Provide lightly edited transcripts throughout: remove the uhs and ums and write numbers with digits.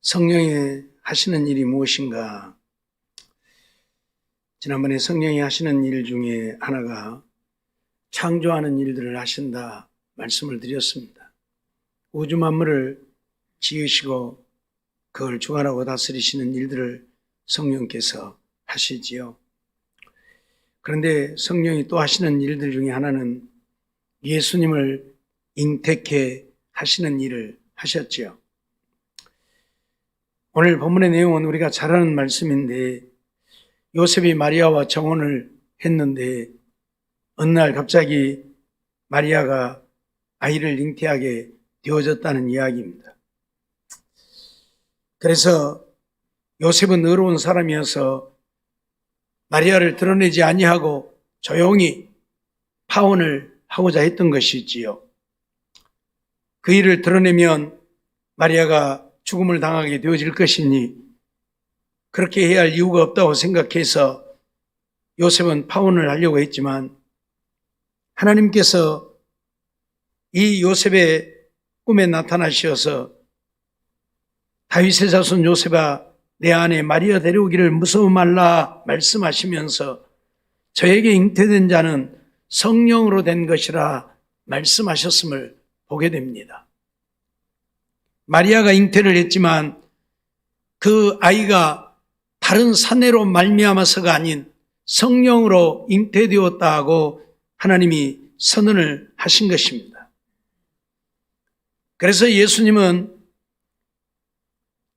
성령이 하시는 일이 무엇인가? 지난번에 성령이 하시는 일 중에 하나가 창조하는 일들을 하신다 말씀을 드렸습니다. 우주 만물을 지으시고 그걸 주관하고 다스리시는 일들을 성령께서 하시지요. 그런데 성령이 또 하시는 일들 중에 하나는 예수님을 잉태케 하시는 일을 하셨지요. 오늘 본문의 내용은 우리가 잘 아는 말씀인데, 요셉이 마리아와 정혼을 했는데 어느 날 갑자기 마리아가 아이를 잉태하게 되어졌다는 이야기입니다. 그래서 요셉은 의로운 사람이어서 마리아를 드러내지 아니하고 조용히 파혼을 하고자 했던 것이지요. 그 일을 드러내면 마리아가 죽음을 당하게 되어질 것이니 그렇게 해야 할 이유가 없다고 생각해서 요셉은 파혼을 하려고 했지만, 하나님께서 이 요셉의 꿈에 나타나셔서 다윗의 자손 요셉아, 내 아내 마리아 데려오기를 무서워 말라 말씀하시면서 저에게 잉태된 자는 성령으로 된 것이라 말씀하셨음을 보게 됩니다. 마리아가 잉태를 했지만 그 아이가 다른 사내로 말미암아서가 아닌 성령으로 잉태되었다 하고 하나님이 선언을 하신 것입니다. 그래서 예수님은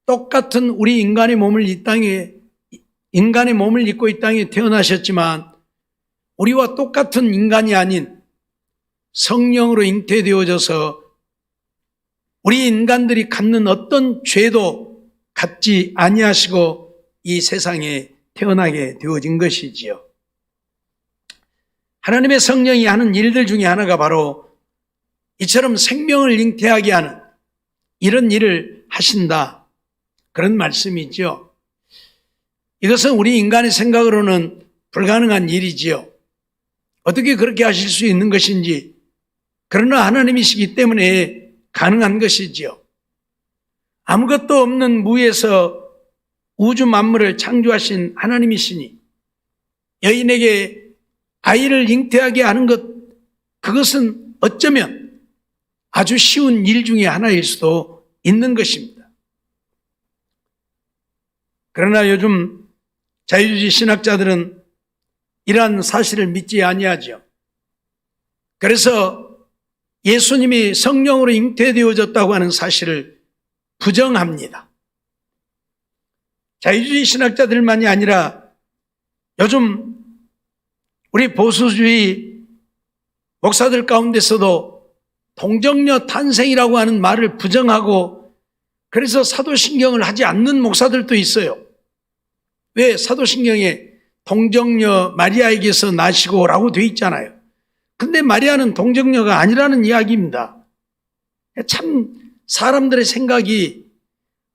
똑같은 우리 인간의 몸을 입고 이 땅에 태어나셨지만 우리와 똑같은 인간이 아닌 성령으로 잉태되어져서 우리 인간들이 갖는 어떤 죄도 갖지 아니하시고 이 세상에 태어나게 되어진 것이지요. 하나님의 성령이 하는 일들 중에 하나가 바로 이처럼 생명을 잉태하게 하는 이런 일을 하신다, 그런 말씀이죠. 이것은 우리 인간의 생각으로는 불가능한 일이지요. 어떻게 그렇게 하실 수 있는 것인지, 그러나 하나님이시기 때문에 가능한 것이지요. 아무것도 없는 무에서 우주 만물을 창조하신 하나님이시니 여인에게 아이를 잉태하게 하는 것, 그것은 어쩌면 아주 쉬운 일 중에 하나일 수도 있는 것입니다. 그러나 요즘 자유주의 신학자들은 이러한 사실을 믿지 아니하죠. 그래서 예수님이 성령으로 잉태되어졌다고 하는 사실을 부정합니다. 자유주의 신학자들만이 아니라 요즘 우리 보수주의 목사들 가운데서도 동정녀 탄생이라고 하는 말을 부정하고, 그래서 사도신경을 하지 않는 목사들도 있어요. 왜? 사도신경에 동정녀 마리아에게서 나시고 라고 되어 있잖아요. 근데 마리아는 동정녀가 아니라는 이야기입니다. 참 사람들의 생각이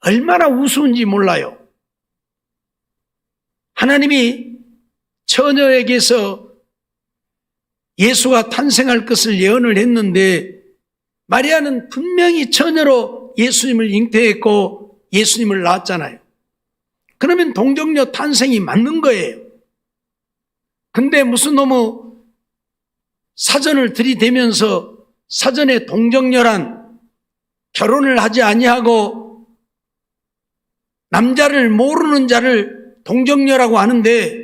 얼마나 우스운지 몰라요. 하나님이 처녀에게서 예수가 탄생할 것을 예언을 했는데 마리아는 분명히 처녀로 예수님을 잉태했고 예수님을 낳았잖아요. 그러면 동정녀 탄생이 맞는 거예요. 근데 무슨 너무 사전을 들이대면서 사전에 동정녀란 결혼을 하지 아니하고 남자를 모르는 자를 동정녀라고 하는데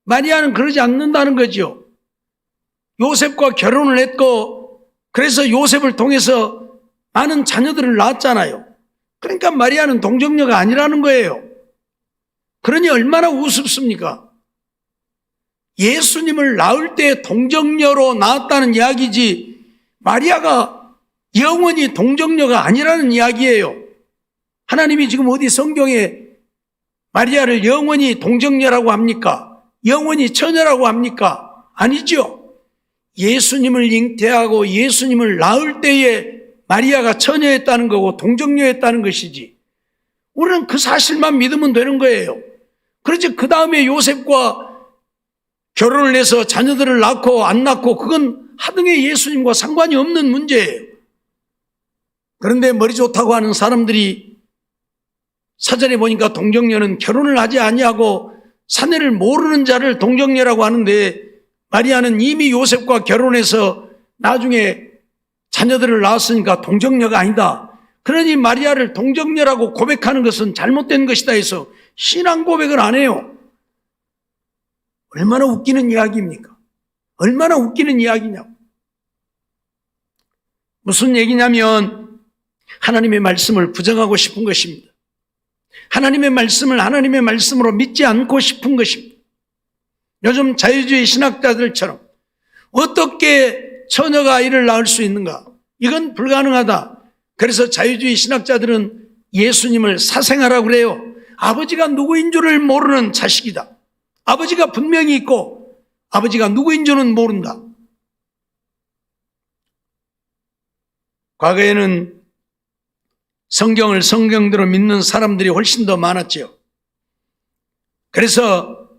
마리아는 그러지 않는다는 거죠. 요셉과 결혼을 했고 그래서 요셉을 통해서 많은 자녀들을 낳았잖아요. 그러니까 마리아는 동정녀가 아니라는 거예요. 그러니 얼마나 우습습니까? 예수님을 낳을 때 동정녀로 낳았다는 이야기지 마리아가 영원히 동정녀가 아니라는 이야기예요. 하나님이 지금 어디 성경에 마리아를 영원히 동정녀라고 합니까? 영원히 처녀라고 합니까? 아니죠. 예수님을 잉태하고 예수님을 낳을 때에 마리아가 처녀였다는 거고 동정녀였다는 것이지, 우리는 그 사실만 믿으면 되는 거예요. 그렇지 그 다음에 요셉과 결혼을 해서 자녀들을 낳고 안 낳고 그건 하등의 예수님과 상관이 없는 문제예요. 그런데 머리 좋다고 하는 사람들이 사전에 보니까 동정녀는 결혼을 하지 아니하고 사내를 모르는 자를 동정녀라고 하는데, 마리아는 이미 요셉과 결혼해서 나중에 자녀들을 낳았으니까 동정녀가 아니다. 그러니 마리아를 동정녀라고 고백하는 것은 잘못된 것이다 해서 신앙 고백을 안 해요. 얼마나 웃기는 이야기입니까? 얼마나 웃기는 이야기냐고. 무슨 얘기냐면 하나님의 말씀을 부정하고 싶은 것입니다. 하나님의 말씀을 하나님의 말씀으로 믿지 않고 싶은 것입니다. 요즘 자유주의 신학자들처럼 어떻게 처녀가 아이를 낳을 수 있는가? 이건 불가능하다. 그래서 자유주의 신학자들은 예수님을 사생아라고 그래요. 아버지가 누구인 줄을 모르는 자식이다. 아버지가 분명히 있고 아버지가 누구인 줄은 모른다. 과거에는 성경을 성경대로 믿는 사람들이 훨씬 더 많았지요. 그래서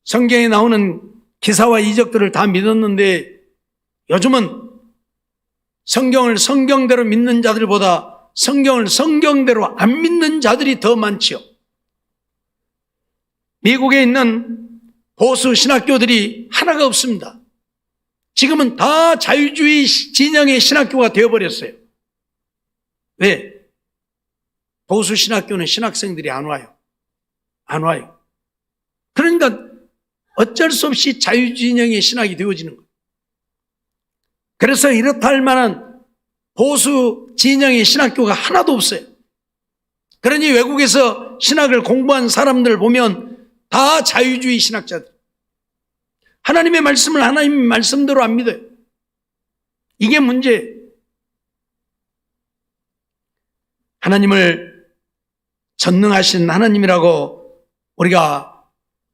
성경에 나오는 기사와 이적들을 다 믿었는데 요즘은 성경을 성경대로 믿는 자들보다 성경을 성경대로 안 믿는 자들이 더 많지요. 미국에 있는 보수 신학교들이 하나가 없습니다. 지금은 다 자유주의 진영의 신학교가 되어버렸어요. 왜? 보수 신학교는 신학생들이 안 와요. 안 와요. 그러니까 어쩔 수 없이 자유진영의 신학이 되어지는 거예요. 그래서 이렇다 할 만한 보수 진영의 신학교가 하나도 없어요. 그러니 외국에서 신학을 공부한 사람들 보면 다 자유주의 신학자들. 하나님의 말씀을 하나님의 말씀대로 안 믿어요. 이게 문제예요. 하나님을 전능하신 하나님이라고 우리가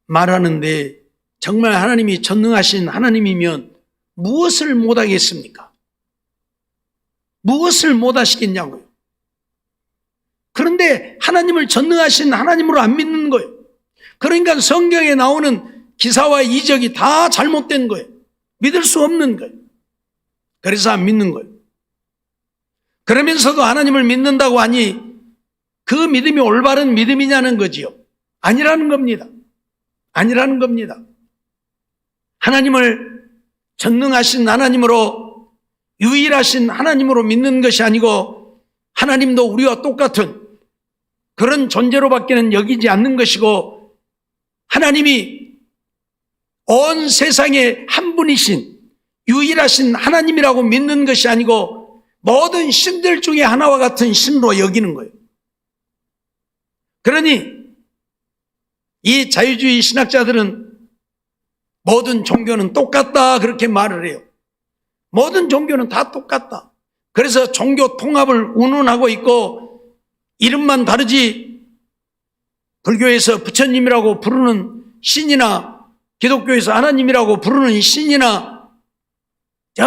말하는데 정말 하나님이 전능하신 하나님이면 무엇을 못하겠습니까? 무엇을 못하시겠냐고요. 그런데 하나님을 전능하신 하나님으로 안 믿는 거예요. 그러니까 성경에 나오는 기사와 이적이 다 잘못된 거예요. 믿을 수 없는 거예요. 그래서 안 믿는 거예요. 그러면서도 하나님을 믿는다고 하니 그 믿음이 올바른 믿음이냐는 거지요. 아니라는 겁니다. 아니라는 겁니다. 하나님을 전능하신 하나님으로 유일하신 하나님으로 믿는 것이 아니고 하나님도 우리와 똑같은 그런 존재로밖에는 여기지 않는 것이고 하나님이 온 세상에 한 분이신 유일하신 하나님이라고 믿는 것이 아니고 모든 신들 중에 하나와 같은 신으로 여기는 거예요. 그러니 이 자유주의 신학자들은 모든 종교는 똑같다 그렇게 말을 해요. 모든 종교는 다 똑같다. 그래서 종교 통합을 운운하고 있고 이름만 다르지 불교에서 부처님이라고 부르는 신이나 기독교에서 하나님이라고 부르는 신이나 저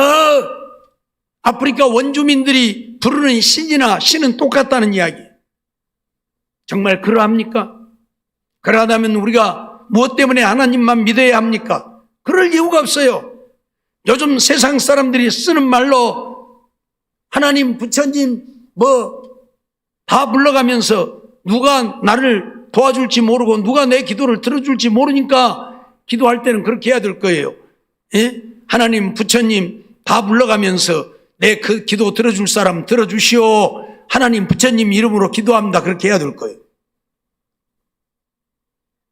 아프리카 원주민들이 부르는 신이나 신은 똑같다는 이야기. 정말 그러합니까? 그러하다면 우리가 무엇 때문에 하나님만 믿어야 합니까? 그럴 이유가 없어요. 요즘 세상 사람들이 쓰는 말로 하나님, 부처님 다 불러가면서 누가 나를 도와줄지 모르고 누가 내 기도를 들어줄지 모르니까 기도할 때는 그렇게 해야 될 거예요. 예? 하나님, 부처님 다 불러가면서 내 그 기도 들어줄 사람 들어주시오. 하나님, 부처님 이름으로 기도합니다. 그렇게 해야 될 거예요.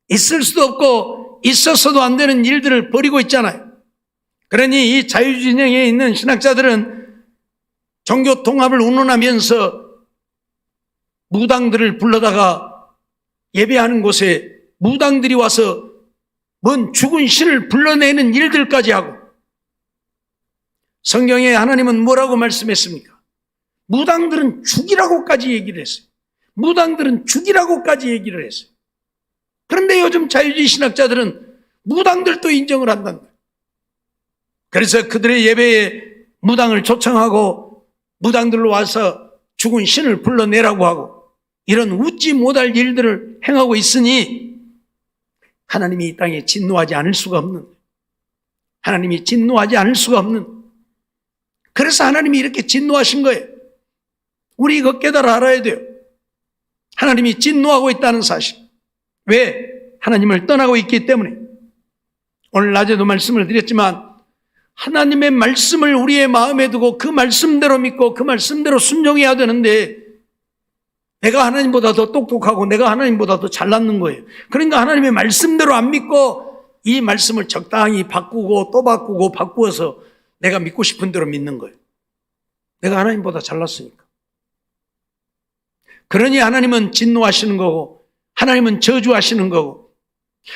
있을 수도 없고 있었어도 안 되는 일들을 벌이고 있잖아요. 그러니 이 자유진영에 있는 신학자들은 종교 통합을 운운하면서 무당들을 불러다가 예배하는 곳에 무당들이 와서 뭔 죽은 신을 불러내는 일들까지 하고 성경에 하나님은 뭐라고 말씀했습니까? 무당들은 죽이라고까지 얘기를 했어요. 무당들은 죽이라고까지 얘기를 했어요. 그런데 요즘 자유주의 신학자들은 무당들도 인정을 한단다. 그래서 그들의 예배에 무당을 초청하고 무당들로 와서 죽은 신을 불러내라고 하고 이런 웃지 못할 일들을 행하고 있으니 하나님이 이 땅에 진노하지 않을 수가 없는, 하나님이 진노하지 않을 수가 없는, 그래서 하나님이 이렇게 진노하신 거예요. 우리 이거 깨달아 알아야 돼요. 하나님이 진노하고 있다는 사실. 왜? 하나님을 떠나고 있기 때문에. 오늘 낮에도 말씀을 드렸지만 하나님의 말씀을 우리의 마음에 두고 그 말씀대로 믿고 그 말씀대로 순종해야 되는데 내가 하나님보다 더 똑똑하고 내가 하나님보다 더 잘났는 거예요. 그러니까 하나님의 말씀대로 안 믿고 이 말씀을 적당히 바꾸고 또 바꾸고 바꾸어서 내가 믿고 싶은 대로 믿는 거예요. 내가 하나님보다 잘났으니까. 그러니 하나님은 진노하시는 거고 하나님은 저주하시는 거고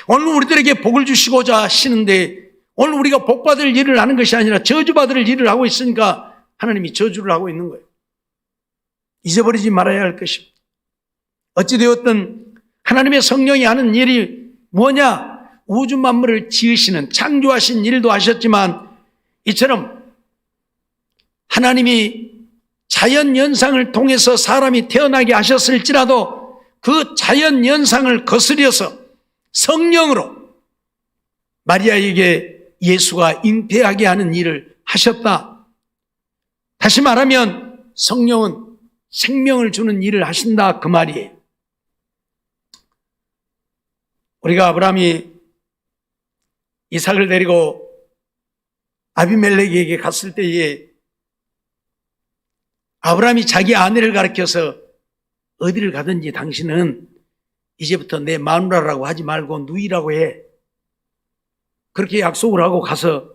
오늘 우리들에게 복을 주시고자 하시는데 오늘 우리가 복받을 일을 하는 것이 아니라 저주받을 일을 하고 있으니까 하나님이 저주를 하고 있는 거예요. 잊어버리지 말아야 할 것입니다. 어찌되었든 하나님의 성령이 하는 일이 뭐냐? 우주 만물을 지으시는 창조하신 일도 하셨지만 이처럼 하나님이 자연 현상을 통해서 사람이 태어나게 하셨을지라도 그 자연 현상을 거스려서 성령으로 마리아에게 예수가 잉태하게 하는 일을 하셨다. 다시 말하면 성령은 생명을 주는 일을 하신다 그 말이에요. 우리가 아브라함이 이삭을 데리고 아비멜렉에게 갔을 때에 아브라함이 자기 아내를 가리켜서 어디를 가든지 당신은 이제부터 내 마누라라고 하지 말고 누이라고 해. 그렇게 약속을 하고 가서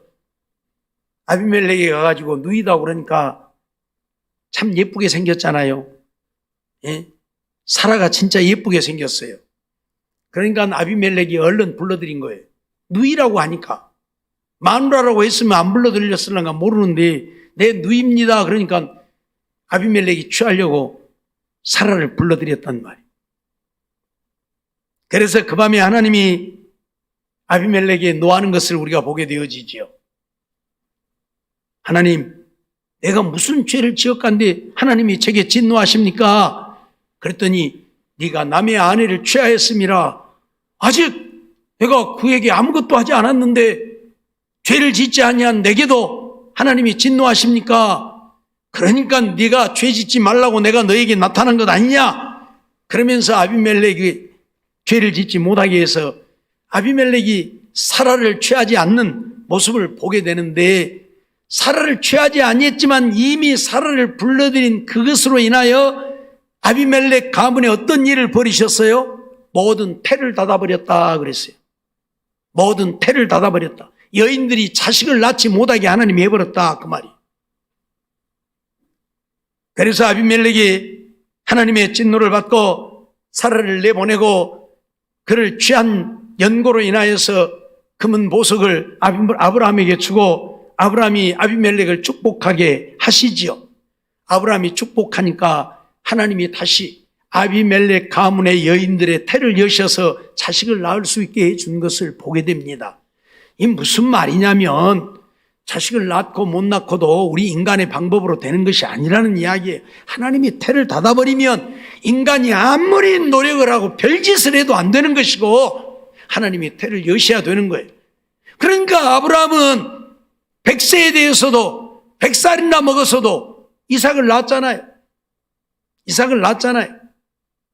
아비멜렉에 가가지고 누이다고 그러니까 참 예쁘게 생겼잖아요. 예? 사라가 진짜 예쁘게 생겼어요. 그러니까 아비멜렉이 얼른 불러들인 거예요. 누이라고 하니까. 마누라라고 했으면 안 불러들렸을런가 모르는데 내 누이입니다. 그러니까 아비멜렉이 취하려고 사라를 불러들였단 말이에요. 그래서 그 밤에 하나님이 아비멜렉에 노하는 것을 우리가 보게 되어지지요. 하나님, 내가 무슨 죄를 지었간데 하나님이 제게 진노하십니까? 그랬더니 네가 남의 아내를 취하였음이라. 아직 내가 그에게 아무것도 하지 않았는데 죄를 짓지 아니한 내게도 하나님이 진노하십니까? 그러니까 네가 죄 짓지 말라고 내가 너에게 나타난 것 아니냐? 그러면서 아비멜렉이 죄를 짓지 못하게 해서 아비멜렉이 사라를 취하지 않는 모습을 보게 되는데 사라를 취하지 아니했지만 이미 사라를 불러들인 그것으로 인하여 아비멜렉 가문에 어떤 일을 벌이셨어요? 모든 태를 닫아버렸다 그랬어요. 모든 태를 닫아버렸다. 여인들이 자식을 낳지 못하게 하나님이 해버렸다 그 말이. 그래서 아비멜렉이 하나님의 진노를 받고 사라를 내보내고 그를 취한 연고로 인하여서 금은 보석을 아브라함에게 주고 아브라함이 아비멜렉을 축복하게 하시지요. 아브라함이 축복하니까 하나님이 다시 아비멜렉 가문의 여인들의 태를 여셔서 자식을 낳을 수 있게 해준 것을 보게 됩니다. 이 무슨 말이냐면 자식을 낳고 못 낳고도 우리 인간의 방법으로 되는 것이 아니라는 이야기예요. 하나님이 태를 닫아버리면 인간이 아무리 노력을 하고 별짓을 해도 안 되는 것이고 하나님이 태를 여셔야 되는 거예요. 그러니까 아브라함은 100세에 대해서도 100살이나 먹어서도 이삭을 낳았잖아요. 이삭을 낳았잖아요.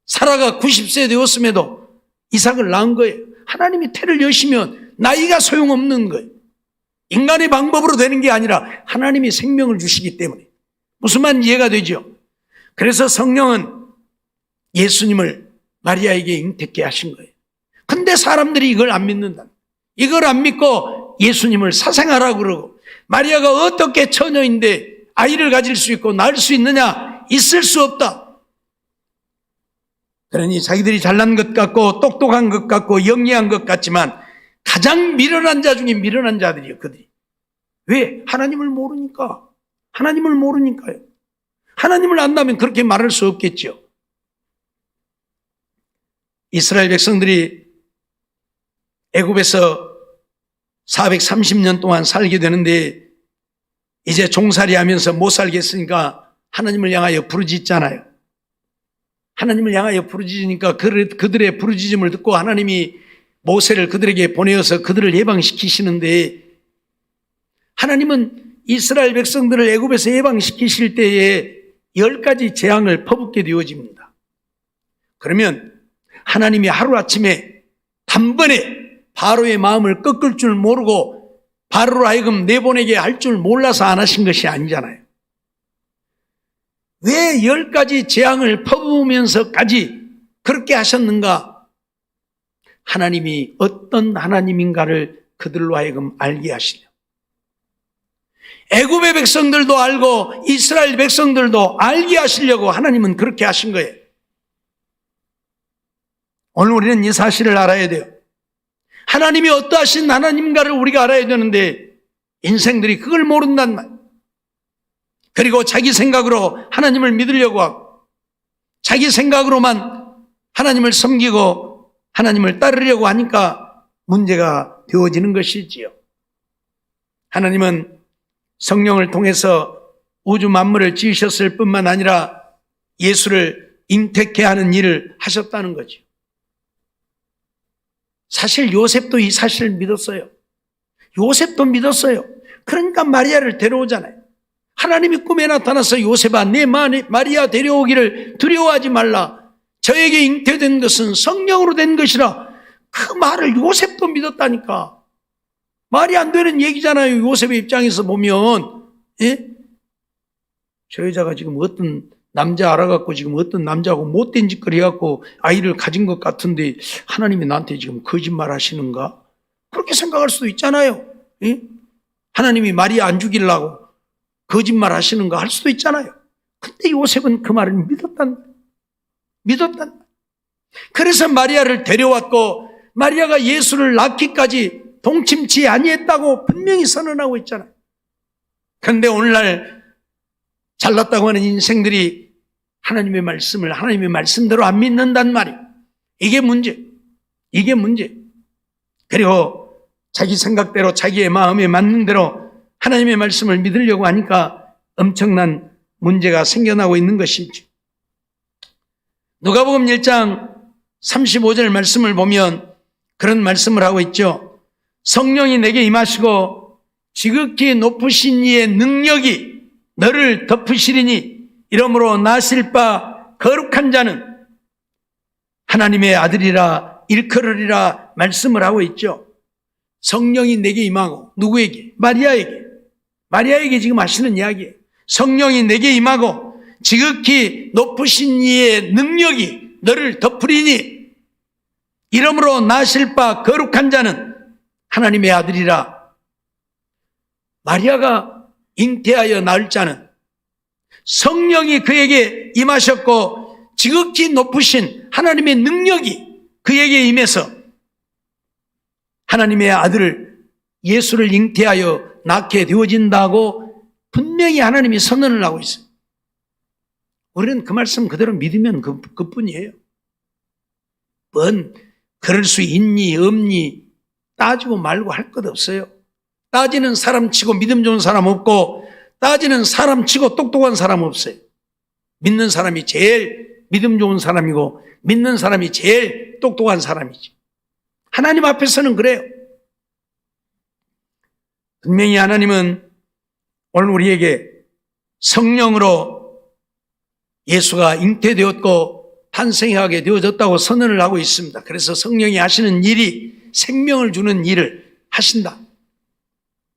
사라가 90세 되었음에도 이삭을 낳은 거예요. 하나님이 태를 여시면 나이가 소용없는 거예요. 인간의 방법으로 되는 게 아니라 하나님이 생명을 주시기 때문에. 무슨 말 이해가 되죠? 그래서 성령은 예수님을 마리아에게 잉태케 하신 거예요. 근데 사람들이 이걸 안 믿는다. 이걸 안 믿고 예수님을 사생하라고 그러고 마리아가 어떻게 처녀인데 아이를 가질 수 있고 낳을 수 있느냐? 있을 수 없다. 그러니 자기들이 잘난 것 같고 똑똑한 것 같고 영리한 것 같지만 가장 미련한 자 중에 미련한 자들이에요. 그들이. 왜? 하나님을 모르니까. 하나님을 모르니까요. 하나님을 안다면 그렇게 말할 수 없겠죠. 이스라엘 백성들이 애굽에서 430년 동안 살게 되는데 이제 종살이 하면서 못 살겠으니까 하나님을 향하여 부르짖잖아요. 하나님을 향하여 부르짖으니까 그들의 부르짖음을 듣고 하나님이 모세를 그들에게 보내어서 그들을 해방시키시는데 하나님은 이스라엘 백성들을 애굽에서 해방시키실 때에 10가지 재앙을 퍼붓게 되어집니다. 그러면 하나님이 하루아침에 단번에 바로의 마음을 꺾을 줄 모르고 바로로 하여금 내보내게 할 줄 몰라서 안 하신 것이 아니잖아요. 왜 10가지 재앙을 퍼부으면서까지 그렇게 하셨는가? 하나님이 어떤 하나님인가를 그들로 하여금 알게 하시려. 애굽의 백성들도 알고 이스라엘 백성들도 알게 하시려고 하나님은 그렇게 하신 거예요. 오늘 우리는 이 사실을 알아야 돼요. 하나님이 어떠하신 하나님인가를 우리가 알아야 되는데 인생들이 그걸 모른단 말이에요. 그리고 자기 생각으로 하나님을 믿으려고 하고 자기 생각으로만 하나님을 섬기고 하나님을 따르려고 하니까 문제가 되어지는 것이지요. 하나님은 성령을 통해서 우주 만물을 지으셨을 뿐만 아니라 예수를 잉태케 하는 일을 하셨다는 거죠. 사실 요셉도 이 사실을 믿었어요. 요셉도 믿었어요. 그러니까 마리아를 데려오잖아요. 하나님이 꿈에 나타나서 요셉아 내 마리아 데려오기를 두려워하지 말라. 저에게 잉태된 것은 성령으로 된 것이라. 그 말을 요셉도 믿었다니까. 말이 안 되는 얘기잖아요. 요셉의 입장에서 보면. 예? 저 여자가 지금 어떤 남자 알아갖고 지금 어떤 남자하고 못된 짓거리 해갖고 아이를 가진 것 같은데 하나님이 나한테 지금 거짓말 하시는가? 그렇게 생각할 수도 있잖아요. 예? 하나님이 마리아 안 죽이려고 거짓말 하시는가 할 수도 있잖아요. 근데 요셉은 그 말을 믿었단. 그래서 마리아를 데려왔고 마리아가 예수를 낳기까지 동침치 아니했다고 분명히 선언하고 있잖아요. 그런데 오늘날 잘났다고 하는 인생들이 하나님의 말씀을 하나님의 말씀대로 안 믿는단 말이에요. 이게 문제. 그리고 자기 생각대로 자기의 마음에 맞는 대로 하나님의 말씀을 믿으려고 하니까 엄청난 문제가 생겨나고 있는 것이죠. 누가복음 1장 35절 말씀을 보면 그런 말씀을 하고 있죠. 성령이 내게 임하시고 지극히 높으신 이의 능력이 너를 덮으시리니 이러므로 나실 바 거룩한 자는 하나님의 아들이라 일컬으리라 말씀을 하고 있죠. 성령이 내게 임하고 누구에게? 마리아에게 지금 하시는 이야기예요. 성령이 내게 임하고 지극히 높으신 이의 능력이 너를 덮으리니 이러므로 나실 바 거룩한 자는 하나님의 아들이라. 마리아가 잉태하여 낳을 자는 성령이 그에게 임하셨고 지극히 높으신 하나님의 능력이 그에게 임해서 하나님의 아들을 예수를 잉태하여 낳게 되어진다고 분명히 하나님이 선언을 하고 있어요. 우리는 그 말씀 그대로 믿으면 그뿐이에요. 뭔 그럴 수 있니 없니 따지고 말고 할 것 없어요. 따지는 사람 치고 믿음 좋은 사람 없고 따지는 사람 치고 똑똑한 사람 없어요. 믿는 사람이 제일 믿음 좋은 사람이고 믿는 사람이 제일 똑똑한 사람이지. 하나님 앞에서는 그래요. 분명히 하나님은 오늘 우리에게 성령으로 예수가 잉태되었고 탄생하게 되어졌다고 선언을 하고 있습니다. 그래서 성령이 하시는 일이 생명을 주는 일을 하신다.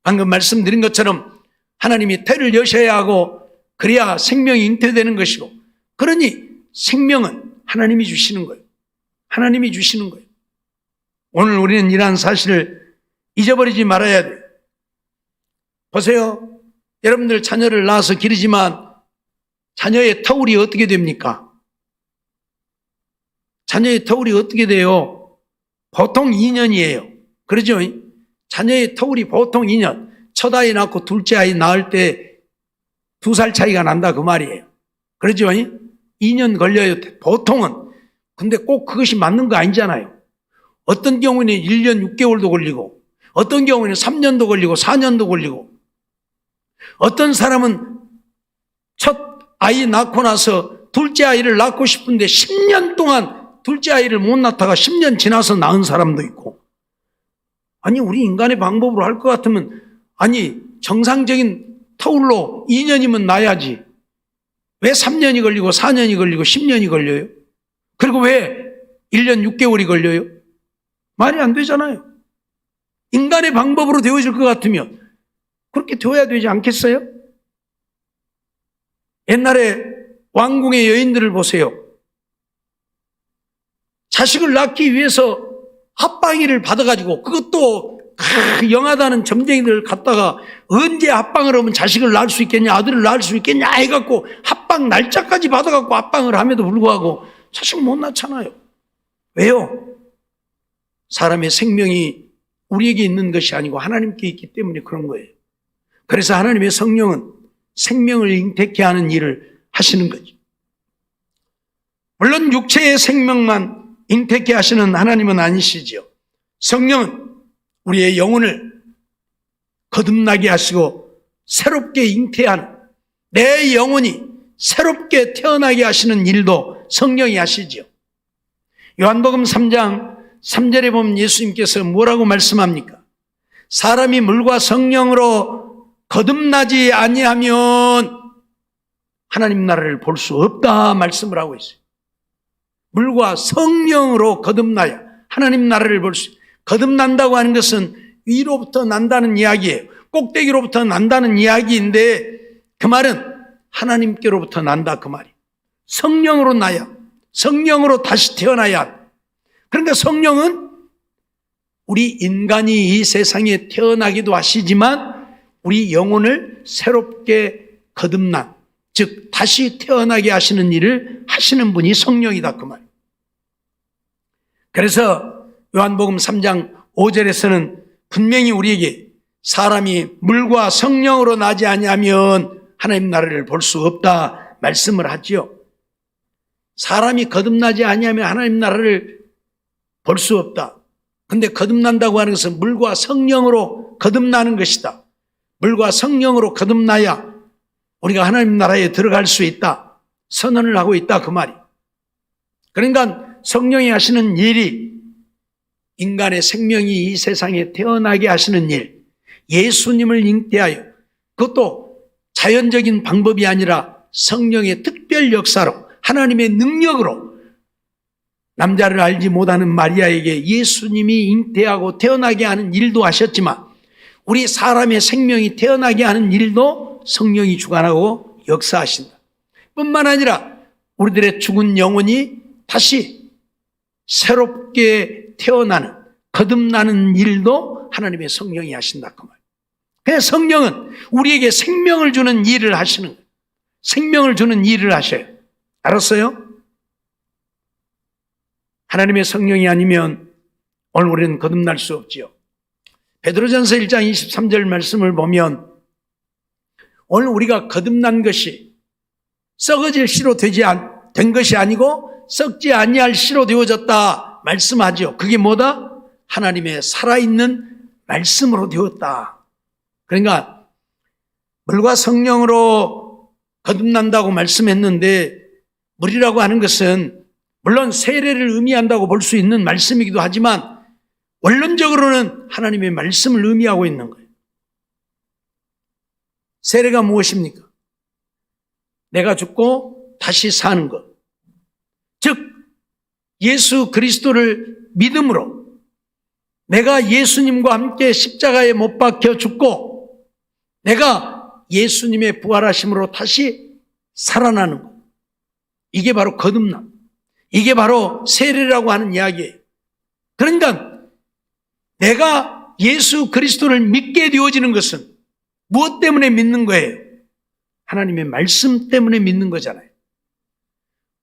방금 말씀드린 것처럼 하나님이 태를 여셔야 하고 그래야 생명이 잉태되는 것이고 그러니 생명은 하나님이 주시는 거예요. 하나님이 주시는 거예요. 오늘 우리는 이러한 사실을 잊어버리지 말아야 돼요. 보세요. 여러분들 자녀를 낳아서 기르지만 자녀의 터울이 어떻게 됩니까? 자녀의 터울이 어떻게 돼요? 보통 2년이에요. 그러죠? 자녀의 터울이 보통 2년. 첫 아이 낳고 둘째 아이 낳을 때 2살 차이가 난다 그 말이에요. 그러죠? 2년 걸려요. 보통은. 근데 꼭 그것이 맞는 거 아니잖아요. 어떤 경우는 1년 6개월도 걸리고 어떤 경우는 3년도 걸리고 4년도 걸리고 어떤 사람은 첫 아이 낳고 나서 둘째 아이를 낳고 싶은데 10년 동안 둘째 아이를 못 낳다가 10년 지나서 낳은 사람도 있고 아니 우리 인간의 방법으로 할 것 같으면 아니 정상적인 터울로 2년이면 낳아야지 왜 3년이 걸리고 4년이 걸리고 10년이 걸려요? 그리고 왜 1년 6개월이 걸려요? 말이 안 되잖아요. 인간의 방법으로 되어질 것 같으면 그렇게 되어야 되지 않겠어요? 옛날에 왕궁의 여인들을 보세요. 자식을 낳기 위해서 합방이를 받아가지고 그것도 영하다는 점쟁이들 갖다가 언제 합방을 하면 자식을 낳을 수 있겠냐, 아들을 낳을 수 있겠냐 해갖고 합방 날짜까지 받아갖고 합방을 함에도 불구하고 자식을 못 낳잖아요. 왜요? 사람의 생명이 우리에게 있는 것이 아니고 하나님께 있기 때문에 그런 거예요. 그래서 하나님의 성령은 생명을 잉태케 하는 일을 하시는 거죠. 물론 육체의 생명만 잉태케 하시는 하나님은 아니시지요. 성령은 우리의 영혼을 거듭나게 하시고 새롭게 잉태하는, 내 영혼이 새롭게 태어나게 하시는 일도 성령이 하시지요. 요한복음 3장 3절에 보면 예수님께서 뭐라고 말씀합니까? 사람이 물과 성령으로 거듭나지 아니하면 하나님 나라를 볼 수 없다 말씀을 하고 있어요. 물과 성령으로 거듭나야 하나님 나라를 볼 수 있어요. 거듭난다고 하는 것은 위로부터 난다는 이야기예요. 꼭대기로부터 난다는 이야기인데 그 말은 하나님께로부터 난다 그 말이에요. 성령으로 나야, 성령으로 다시 태어나야. 그러니까 성령은 우리 인간이 이 세상에 태어나기도 하시지만 우리 영혼을 새롭게 거듭난, 즉 다시 태어나게 하시는 일을 하시는 분이 성령이다 그 말이에요. 그래서 요한복음 3장 5절에서는 분명히 우리에게 사람이 물과 성령으로 나지 아니하면 하나님 나라를 볼 수 없다 말씀을 하지요. 사람이 거듭나지 아니하면 하나님 나라를 볼 수 없다. 근데 거듭난다고 하는 것은 물과 성령으로 거듭나는 것이다. 물과 성령으로 거듭나야 우리가 하나님 나라에 들어갈 수 있다. 선언을 하고 있다 그 말이. 그러니까 성령이 하시는 일이 인간의 생명이 이 세상에 태어나게 하시는 일, 예수님을 잉태하여, 그것도 자연적인 방법이 아니라 성령의 특별 역사로 하나님의 능력으로 남자를 알지 못하는 마리아에게 예수님이 잉태하고 태어나게 하는 일도 하셨지만 우리 사람의 생명이 태어나게 하는 일도 성령이 주관하고 역사하신다. 뿐만 아니라 우리들의 죽은 영혼이 다시 새롭게 태어나는, 거듭나는 일도 하나님의 성령이 하신다 그 말. 그래서 성령은 우리에게 생명을 주는 일을 하시는 거예요. 생명을 주는 일을 하셔요. 알았어요? 하나님의 성령이 아니면 오늘 우리는 거듭날 수 없지요. 베드로전서 1장 23절 말씀을 보면 오늘 우리가 거듭난 것이 썩어질 씨로 된 것이 아니고 썩지 아니할 씨로 되어졌다 말씀하죠. 그게 뭐다? 하나님의 살아있는 말씀으로 되었다. 그러니까 물과 성령으로 거듭난다고 말씀했는데 물이라고 하는 것은 물론 세례를 의미한다고 볼 수 있는 말씀이기도 하지만 원론적으로는 하나님의 말씀을 의미하고 있는 거예요. 세례가 무엇입니까? 내가 죽고 다시 사는 것. 즉 예수 그리스도를 믿음으로 내가 예수님과 함께 십자가에 못 박혀 죽고 내가 예수님의 부활하심으로 다시 살아나는 것. 이게 바로 거듭남. 이게 바로 세례라고 하는 이야기예요. 그러니까 내가 예수 그리스도를 믿게 되어지는 것은 무엇 때문에 믿는 거예요? 하나님의 말씀 때문에 믿는 거잖아요.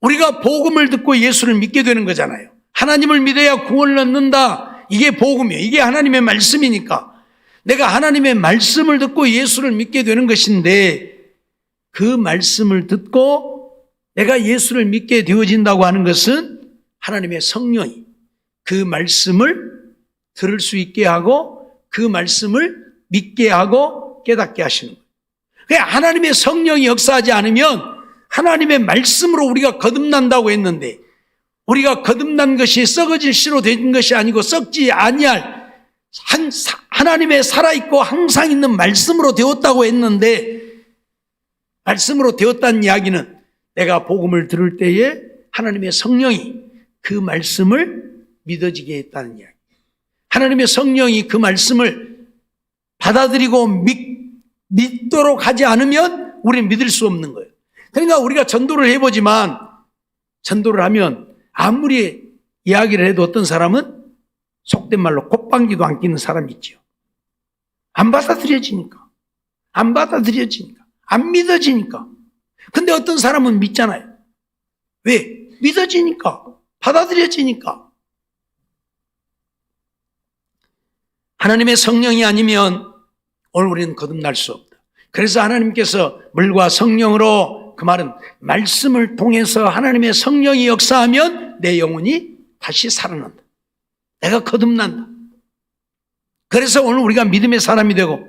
우리가 복음을 듣고 예수를 믿게 되는 거잖아요. 하나님을 믿어야 구원을 얻는다. 이게 복음이에요. 이게 하나님의 말씀이니까 내가 하나님의 말씀을 듣고 예수를 믿게 되는 것인데 그 말씀을 듣고 내가 예수를 믿게 되어진다고 하는 것은 하나님의 성령이 그 말씀을 들을 수 있게 하고 그 말씀을 믿게 하고 깨닫게 하시는 거예요. 그러니까 하나님의 성령이 역사하지 않으면 하나님의 말씀으로 우리가 거듭난다고 했는데 우리가 거듭난 것이 썩어질 씨로 된 것이 아니고 썩지 아니할 하나님의 살아있고 항상 있는 말씀으로 되었다고 했는데 말씀으로 되었다는 이야기는 내가 복음을 들을 때에 하나님의 성령이 그 말씀을 믿어지게 했다는 이야기. 하나님의 성령이 그 말씀을 받아들이고 믿도록 하지 않으면 우리는 믿을 수 없는 거예요. 그러니까 우리가 전도를 해보지만 전도를 하면 아무리 이야기를 해도 어떤 사람은 속된 말로 콧방귀도 안 끼는 사람이 있죠. 안 받아들여지니까. 안 믿어지니까. 근데 어떤 사람은 믿잖아요. 왜? 믿어지니까. 받아들여지니까. 하나님의 성령이 아니면 오늘 우리는 거듭날 수 없다. 그래서 하나님께서 물과 성령으로, 그 말은 말씀을 통해서 하나님의 성령이 역사하면 내 영혼이 다시 살아난다. 내가 거듭난다. 그래서 오늘 우리가 믿음의 사람이 되고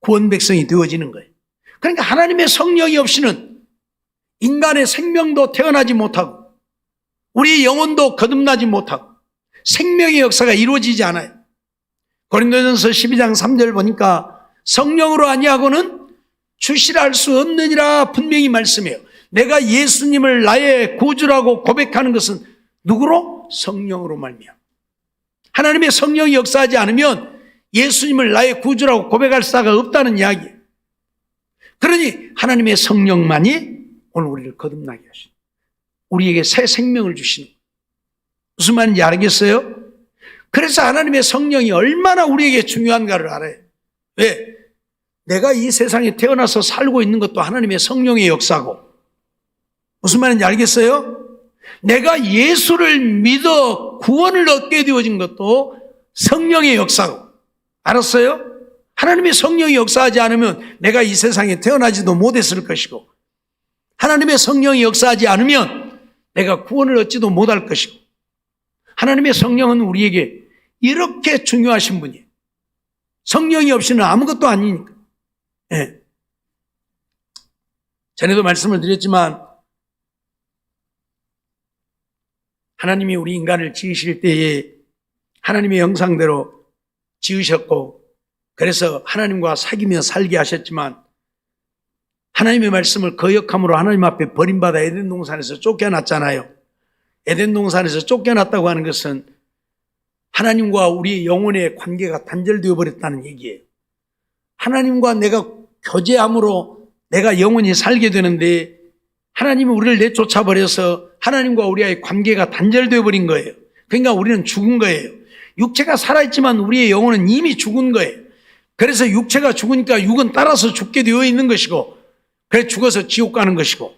구원 백성이 되어지는 거예요. 그러니까 하나님의 성령이 없이는 인간의 생명도 태어나지 못하고 우리 영혼도 거듭나지 못하고 생명의 역사가 이루어지지 않아요. 고린도전서 12장 3절 보니까 성령으로 아니하고는 주시라 할 수 없느니라 분명히 말씀해요. 내가 예수님을 나의 구주라고 고백하는 것은 누구로? 성령으로 말미암아. 하나님의 성령이 역사하지 않으면 예수님을 나의 구주라고 고백할 수가 없다는 이야기예요. 그러니 하나님의 성령만이 오늘 우리를 거듭나게 하시는, 우리에게 새 생명을 주시는, 무슨 말인지 알겠어요? 그래서 하나님의 성령이 얼마나 우리에게 중요한가를 알아요. 왜? 내가 이 세상에 태어나서 살고 있는 것도 하나님의 성령의 역사고, 무슨 말인지 알겠어요? 내가 예수를 믿어 구원을 얻게 되어진 것도 성령의 역사고, 알았어요? 하나님의 성령이 역사하지 않으면 내가 이 세상에 태어나지도 못했을 것이고, 하나님의 성령이 역사하지 않으면 내가 구원을 얻지도 못할 것이고, 하나님의 성령은 우리에게 이렇게 중요하신 분이에요. 성령이 없이는 아무것도 아니니까. 예. 전에도 말씀을 드렸지만 하나님이 우리 인간을 지으실 때에 하나님의 형상대로 지으셨고, 그래서 하나님과 사귀며 살게 하셨지만 하나님의 말씀을 거역함으로 하나님 앞에 버림받아 에덴 동산에서 쫓겨났잖아요. 에덴 동산에서 쫓겨났다고 하는 것은 하나님과 우리의 영혼의 관계가 단절되어 버렸다는 얘기예요. 하나님과 내가 교제함으로 내가 영원히 살게 되는데 하나님이 우리를 내쫓아 버려서 하나님과 우리의 관계가 단절되어 버린 거예요. 그러니까 우리는 죽은 거예요. 육체가 살아있지만 우리의 영혼은 이미 죽은 거예요. 그래서 육체가 죽으니까 육은 따라서 죽게 되어 있는 것이고, 그래서 죽어서 지옥 가는 것이고,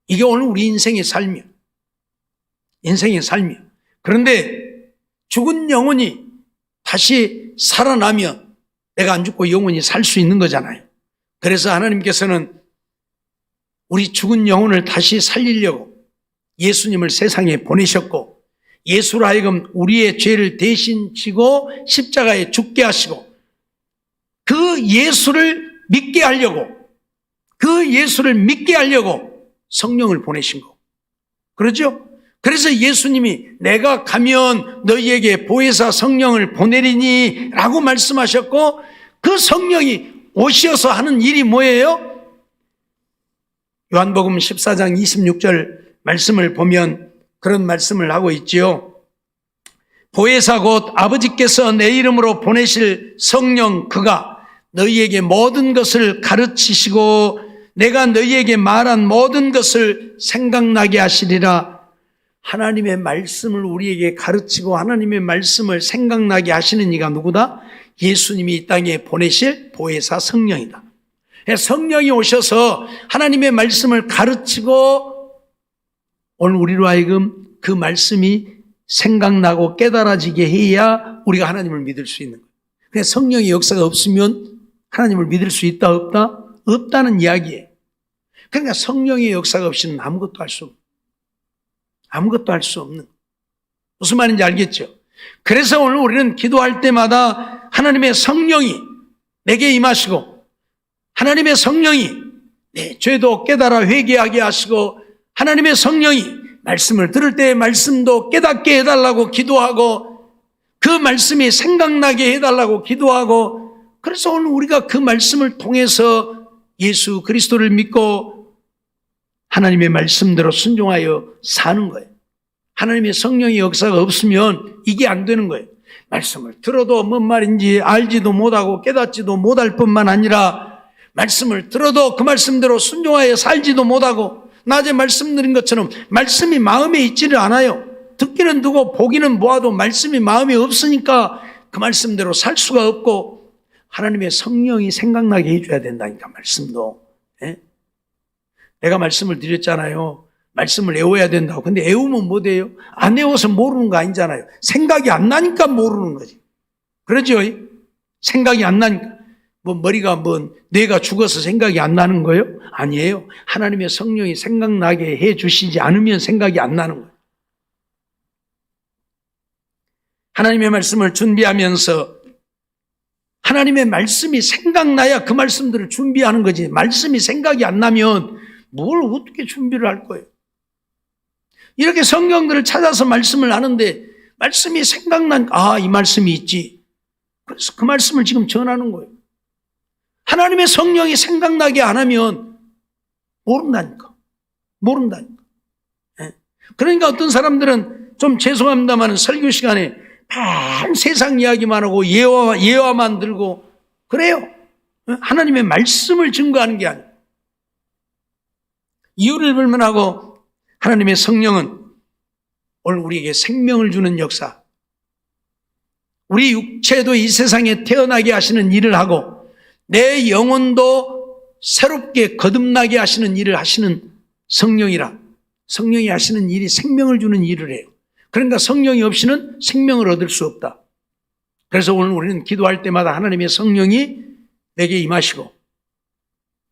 이게 오늘 우리 인생의 삶이야. 인생의 삶이야. 그런데 죽은 영혼이 다시 살아나면 내가 안 죽고 영혼이 살 수 있는 거잖아요. 그래서 하나님께서는 우리 죽은 영혼을 다시 살리려고 예수님을 세상에 보내셨고, 예수로 하여금 우리의 죄를 대신 지고 십자가에 죽게 하시고, 그 예수를 믿게 하려고 성령을 보내신 거. 그렇죠? 그래서 예수님이 내가 가면 너희에게 보혜사 성령을 보내리니 라고 말씀하셨고, 그 성령이 오셔서 하는 일이 뭐예요? 요한복음 14장 26절 말씀을 보면 그런 말씀을 하고 있지요. 보혜사 곧 아버지께서 내 이름으로 보내실 성령, 그가 너희에게 모든 것을 가르치시고 내가 너희에게 말한 모든 것을 생각나게 하시리라. 하나님의 말씀을 우리에게 가르치고 하나님의 말씀을 생각나게 하시는 이가 누구다? 예수님이 이 땅에 보내실 보혜사 성령이다. 성령이 오셔서 하나님의 말씀을 가르치고 오늘 우리로 하여금 그 말씀이 생각나고 깨달아지게 해야 우리가 하나님을 믿을 수 있는 거예요. 성령의 역사가 없으면 하나님을 믿을 수 있다 없다? 없다는 이야기예요. 그러니까 성령의 역사가 없이는 아무것도 할 수 없는, 무슨 말인지 알겠죠? 그래서 오늘 우리는 기도할 때마다 하나님의 성령이 내게 임하시고 하나님의 성령이 내 죄도 깨달아 회개하게 하시고 하나님의 성령이 말씀을 들을 때 말씀도 깨닫게 해달라고 기도하고 그 말씀이 생각나게 해달라고 기도하고, 그래서 오늘 우리가 그 말씀을 통해서 예수 그리스도를 믿고 하나님의 말씀대로 순종하여 사는 거예요. 하나님의 성령의 역사가 없으면 이게 안 되는 거예요. 말씀을 들어도 뭔 말인지 알지도 못하고 깨닫지도 못할 뿐만 아니라 말씀을 들어도 그 말씀대로 순종하여 살지도 못하고 낮에 말씀드린 것처럼 말씀이 마음에 있지를 않아요. 듣기는 두고 보기는 보아도 말씀이 마음에 없으니까 그 말씀대로 살 수가 없고 하나님의 성령이 생각나게 해줘야 된다니까 말씀도. 예? 내가 말씀을 드렸잖아요. 말씀을 외워야 된다고. 근데 외우면 뭐 돼요? 안 외워서 모르는 거 아니잖아요. 생각이 안 나니까 모르는 거지. 그러죠? 생각이 안 나니까. 뭐 머리가 뇌가 죽어서 생각이 안 나는 거예요? 아니에요. 하나님의 성령이 생각나게 해 주시지 않으면 생각이 안 나는 거예요. 하나님의 말씀을 준비하면서 하나님의 말씀이 생각나야 그 말씀들을 준비하는 거지. 말씀이 생각이 안 나면 뭘 어떻게 준비를 할 거예요? 이렇게 성경들을 찾아서 말씀을 하는데 말씀이 생각나니까 이 말씀이 있지. 그래서 그 말씀을 지금 전하는 거예요. 하나님의 성령이 생각나게 안 하면 모른다니까. 그러니까 어떤 사람들은 좀 죄송합니다만 설교 시간에 반 세상 이야기만 하고 예화만 들고 그래요. 하나님의 말씀을 증거하는 게 아니에요. 이유를 불문하고 하나님의 성령은 오늘 우리에게 생명을 주는 역사, 우리 육체도 이 세상에 태어나게 하시는 일을 하고 내 영혼도 새롭게 거듭나게 하시는 일을 하시는 성령이라. 성령이 하시는 일이 생명을 주는 일을 해요. 그러니까 성령이 없이는 생명을 얻을 수 없다. 그래서 오늘 우리는 기도할 때마다 하나님의 성령이 내게 임하시고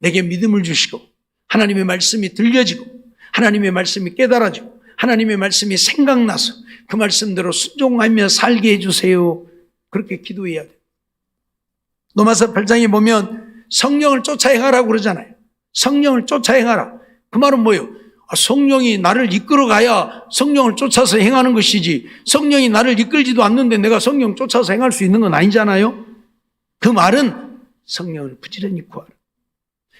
내게 믿음을 주시고 하나님의 말씀이 들려지고 하나님의 말씀이 깨달아지고 하나님의 말씀이 생각나서 그 말씀대로 순종하며 살게 해주세요. 그렇게 기도해야 돼요. 로마서 8장에 보면 성령을 쫓아 행하라고 그러잖아요. 성령을 쫓아 행하라. 그 말은 뭐예요? 성령이 나를 이끌어가야 성령을 쫓아서 행하는 것이지 성령이 나를 이끌지도 않는데 내가 성령 쫓아서 행할 수 있는 건 아니잖아요. 그 말은 성령을 부지런히 구하라.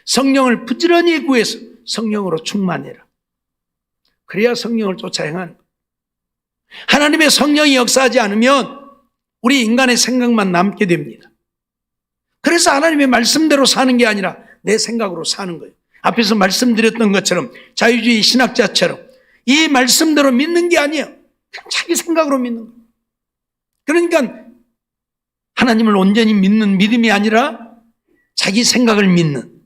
성령을 부지런히 구해서 성령으로 충만해라. 그래야 성령을 쫓아 행하는 거예요. 하나님의 성령이 역사하지 않으면 우리 인간의 생각만 남게 됩니다. 그래서 하나님의 말씀대로 사는 게 아니라 내 생각으로 사는 거예요. 앞에서 말씀드렸던 것처럼 자유주의 신학자처럼 이 말씀대로 믿는 게 아니에요. 그냥 자기 생각으로 믿는 거예요. 그러니까 하나님을 온전히 믿는 믿음이 아니라 자기 생각을 믿는,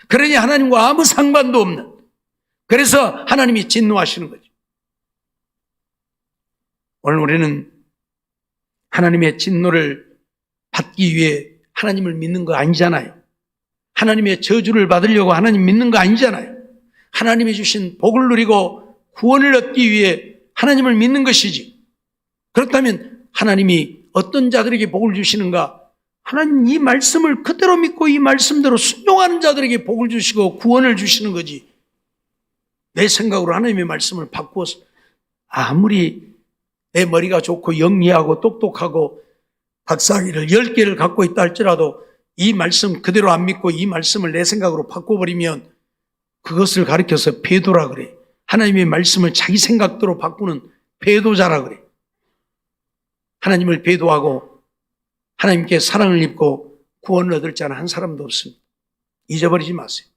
그러니 하나님과 아무 상관도 없는, 그래서 하나님이 진노하시는 거죠. 오늘 우리는 하나님의 진노를 받기 위해 하나님을 믿는 거 아니잖아요. 하나님의 저주를 받으려고 하나님 믿는 거 아니잖아요. 하나님이 주신 복을 누리고 구원을 얻기 위해 하나님을 믿는 것이지. 그렇다면 하나님이 어떤 자들에게 복을 주시는가? 하나님 이 말씀을 그대로 믿고 이 말씀대로 순종하는 자들에게 복을 주시고 구원을 주시는 거지. 내 생각으로 하나님의 말씀을 바꾸어서 아무리 내 머리가 좋고 영리하고 똑똑하고 박사학위를 10개를 갖고 있다 할지라도 이 말씀 그대로 안 믿고 이 말씀을 내 생각으로 바꿔버리면 그것을 가리켜서 배도라 그래. 하나님의 말씀을 자기 생각대로 바꾸는 배도자라 그래. 하나님을 배도하고 하나님께 사랑을 입고 구원을 얻을 자는 한 사람도 없습니다. 잊어버리지 마세요.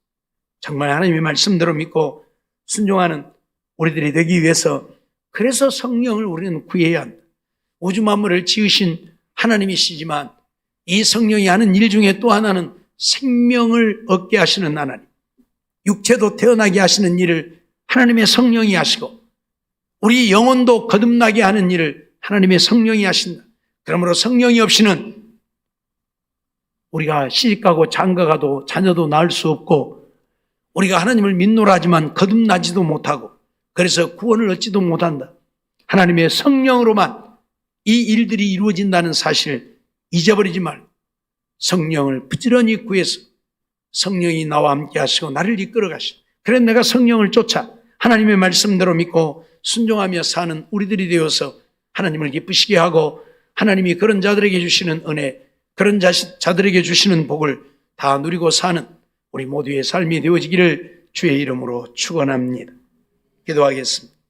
정말 하나님의 말씀대로 믿고 순종하는 우리들이 되기 위해서 그래서 성령을 우리는 구해야 한다. 우주 만물을 지으신 하나님이시지만 이 성령이 하는 일 중에 또 하나는 생명을 얻게 하시는 하나님, 육체도 태어나게 하시는 일을 하나님의 성령이 하시고 우리 영혼도 거듭나게 하는 일을 하나님의 성령이 하신다. 그러므로 성령이 없이는 우리가 시집가고 장가가도 자녀도 낳을 수 없고 우리가 하나님을 믿노라 하지만 거듭나지도 못하고 그래서 구원을 얻지도 못한다. 하나님의 성령으로만 이 일들이 이루어진다는 사실을 잊어버리지 말고 성령을 부지런히 구해서 성령이 나와 함께 하시고 나를 이끌어 가시고 그래 내가 성령을 쫓아 하나님의 말씀대로 믿고 순종하며 사는 우리들이 되어서 하나님을 기쁘시게 하고 하나님이 그런 자들에게 주시는 은혜, 그런 자들에게 주시는 복을 다 누리고 사는 우리 모두의 삶이 되어지기를 주의 이름으로 축원합니다. 기도하겠습니다.